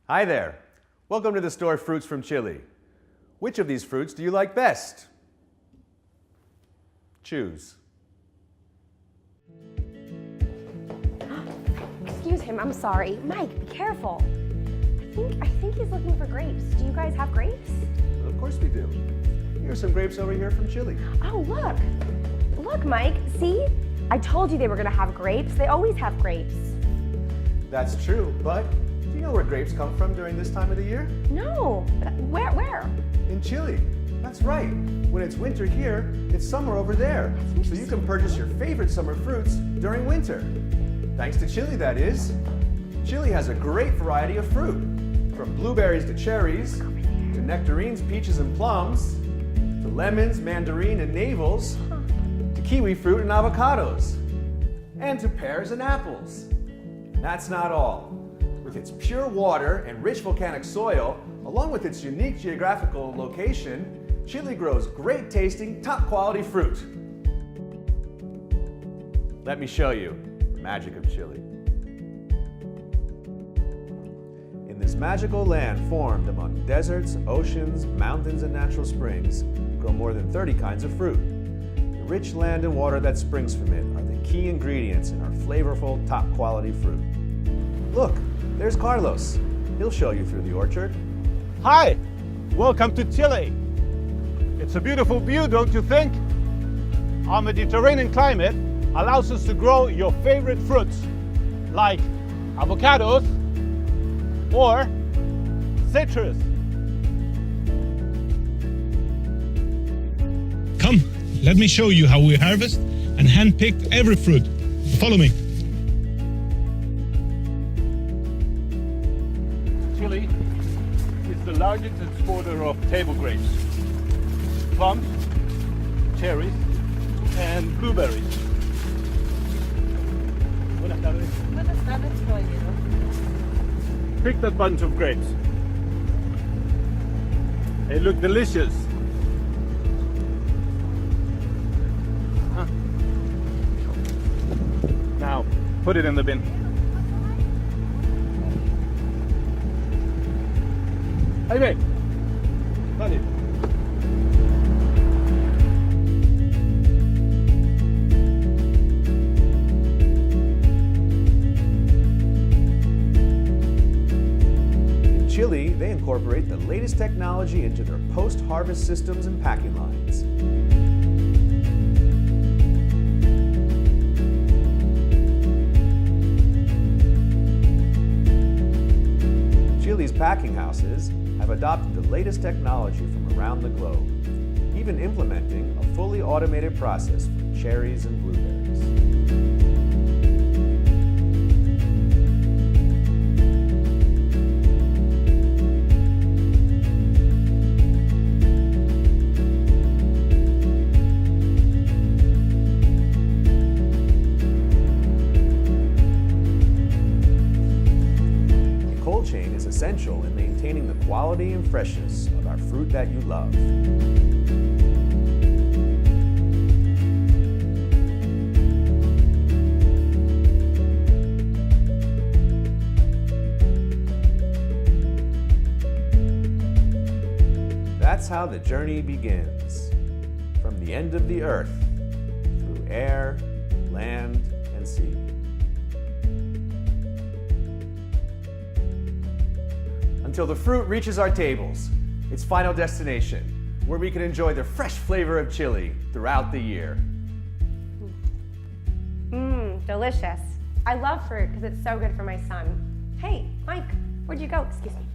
Hi there. Welcome to the store Fruits from Chile. Which of these fruits do you like best? Choose. Excuse him, I'm sorry. Mike, be careful. I think he's looking for grapes. Do you guys have grapes? Of course we do. Here's some grapes over here from Chile. Oh, look. Look, Mike, see? I told you they were gonna have grapes. They always have grapes. That's true, but do you know where grapes come from during this time of the year? No, but where? In Chile. That's right. When it's winter here, it's summer over there. So you can purchase your favorite summer fruits during winter. Thanks to Chile, that is. Chile has a great variety of fruit, from blueberries to cherries, to nectarines, peaches, and plums, to lemons, mandarine, and navels, to kiwi fruit and avocados, and to pears and apples. That's not all. With its pure water and rich volcanic soil, along with its unique geographical location, Chile grows great tasting, top quality fruit. Let me show you the magic of Chile. In this magical land formed among deserts, oceans, mountains, and natural springs, grow more than 30 kinds of fruit. The rich land and water that springs from it are the key ingredients in our flavorful, top quality fruit. Look, there's Carlos. He'll show you through the orchard. Hi, welcome to Chile. It's a beautiful view, don't you think? Our Mediterranean climate allows us to grow your favorite fruits, like avocados or citrus. Come, let me show you how we harvest and handpick every fruit. Follow me. Chile is the largest exporter of table grapes, plums, cherries, and blueberries. Buenas tardes. Buenas tardes, caballero. Pick that bunch of grapes. They look delicious. Huh. Now, put it in the bin. Ahí ve. Dale. In Chile, they incorporate the latest technology into their post-harvest systems and packing lines. Chile's packing houses have adopted the latest technology from around the globe, even implementing a fully automated process for cherries and blueberries. The cold chain is essential in maintaining the quality and freshness of our fruit that you love. That's how the journey begins, from the end of the earth, through air, land, and sea. Until the fruit reaches our tables, its final destination, where we can enjoy the fresh flavor of Chile throughout the year. Delicious. I love fruit because it's so good for my son. Hey, Mike, where'd you go? Excuse me.